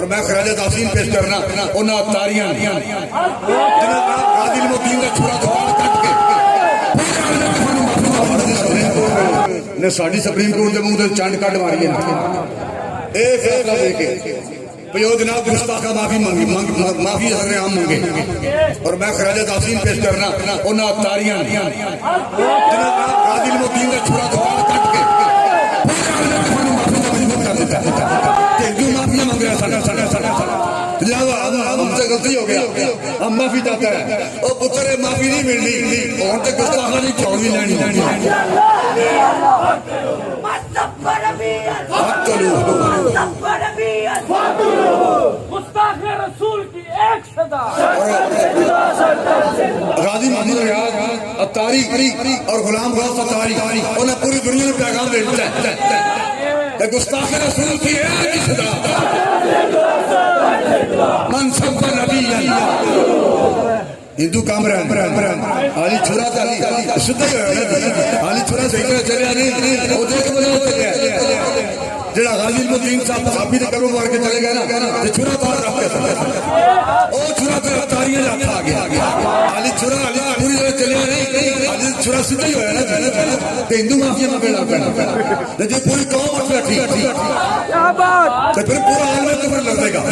اور میں خراج تعظیم پیش کرنا انہاں اتاریاں جنہاں غازی المدین دا چھڑا دوبارہ کٹ کے نے ساڈی سپریم کورٹ دے منہ تے چنڈ کٹ ماری ہے اے فیصلہ دے کے پیو جناب گستاخا معافی حضرت عام مانگے اور میں خراج تعظیم پیش کرنا انہاں اتاریاں جنہاں غازی المدین دا چھڑا دوبارہ کٹ کے ہندو معافیا مانگ رہا ہم سے غلطی ہو گیا ہم معافی چاہتا ہے اور پتر معافی نہیں ملنی اور تک گستاخا نہیں چھوڑ بھی لینی غازی محمد ریاض اتاری اور غلام غوث اتاری انہیں پوری دنیا میں پیغام بھیجتا ہے گستاخ رسول کی ایک ہی صدا من سب نبی ہندو کامران علی چھوڑا تھا سدھا علی چھوڑا صحیح چلے نہیں وہ دیکھ بجا چلے جڑا غازی المدین صاحب صحابی نے کرو مار کے چلے گئے نا یہ چھوڑا بار رکھ کے او چھوڑا تے اتاریاں جاتا آ گیا علی چھوڑا علی پوری طرح چلے نہیں علی چھوڑا سیدھا ہی ہویا نا تے ہندو مافیا میں بیڑا پڑا جی پوری قوم اٹھ بیٹھی کیا بات تے پھر پورا عالم قبر لگے گا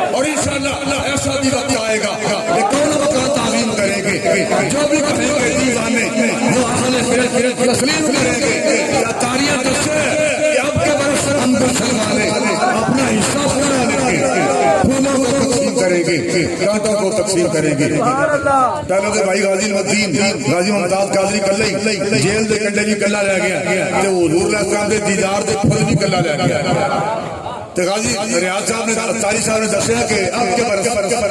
اور انشاءاللہ ایسا بھی وقت آئے گا کہ کون وقت تعظیم کریں گے جو بھی کہیں گے دیوانے وہ اہل تسلیم کریں گے اتاریاں دسے ہم گلشن والے اپنا حصہ پورا لیں گے پھولوں کو تقسیم کریں گے کانٹوں کو تقسیم کریں گے پہلے تو بھائی غازی المدین غازی ممتاز قادری کلے جیل دے کنڈے بھی کلا لے گیا تے حضور علیہ السلام دے دیدار دے پھل بھی کلا لے گیا تے غازی ریاض صاحب نے اتاری صاحب نے دسیا کہ اب کے برس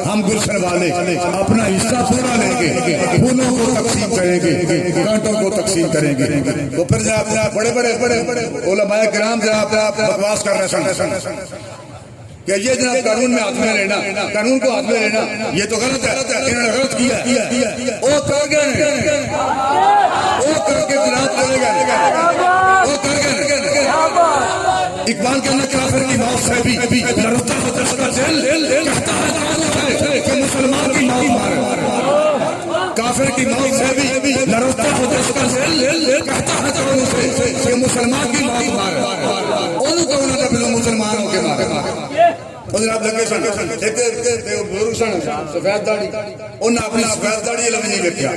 ہم گلشن والے اپنا حصہ پورا لیں گے پھولوں کو تقسیم کریں گے کانٹوں کو تقسیم کریں گے تو پھر جناب بڑے علماء کرام جناب بکواس کر رہے سن کہ یہ جناب قانون میں ہاتھ میں لینا قانون کو ہاتھ میں لینا یہ تو غلط ہے انہوں نے غلط کیا وہ کر گئے وہ کر کے جناب چلے گئے وہ کر گئے اقبال کہنا کافر کی موت سے بھی لڑتا ہے دس کا جیل کہتا ہے کہ مسلمان کی موت مارے کافر کی موت سے بھی لڑتا ہے دس کا جیل کہتا ہے کہ مسلمان کی موت مارے انہوں کو انہوں نے مسلمانوں کے مارے جناب لگے سن ایک بزرگ سن سفید داڑھی انہیں اپنی سفید داڑھی علم نہیں لکھیا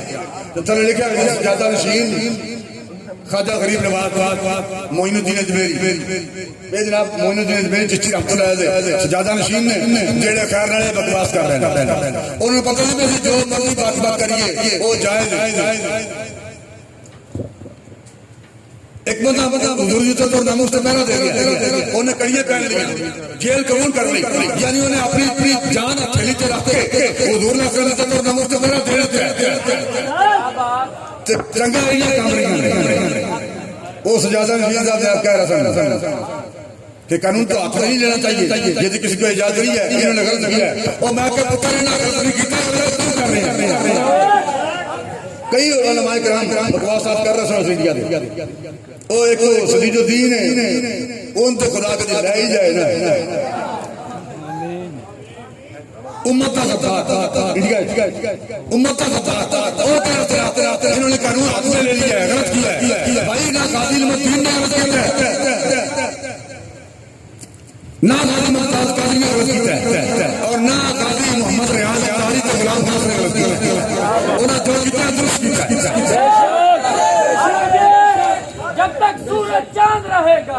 تو تھلے لکھا سجادہ نشین خواجہ غریب نواز معین الدین اجمیری یہ جناب معین الدین اجمیری چشتی رحمت اللہ علیہ سجادہ نشین نے جیڑے خیر نالے بکواس کر رہے ہیں انہوں نے پتہ نہیں کہ جو مرضی بات کریے وہ جائز ہے ایک بندہ حضور جی تو ناموس سے پہرا دے گیا انہیں کڑیے پہن لیا جیل قبول کر لی یعنی انہیں اپنی جان تھیلی تے رکھ کے حضور نے تو ناموس سے پہرا دے دیتے رنگا رہی کام رہی وہ سجادہ نشین صاحب کہہ رہا تھا کہ قانون کو ہاتھ نہیں لینا چاہیے یہ کسی کو اجازت نہیں ہے انہوں نے غلط کیا ہے اور میں کہ پتہ نہیں غلط نہیں کیتا کر رہے ہیں کئی علماء کرام بکواسات کر رہے ہیں انڈیا دے او ایک سلیج الدین ہے ان تے خدا کے لے ہی جائے نا امت کا خطا امت کا خطا او کرتے انہوں نے قانون ہاتھ میں لے لیا ہے غلط کیا ہے بھائی نہ غازی المدین نے غلط کیا ہے نہ غازی ممتاز قادری نے غلط کیا ہے اور نہ غازی محمد ریاض اتاری کے غلام غوث نے غلط کیا ہے انہوں جو کیا درست کیا ہے جب تک سورج چاند رہے گا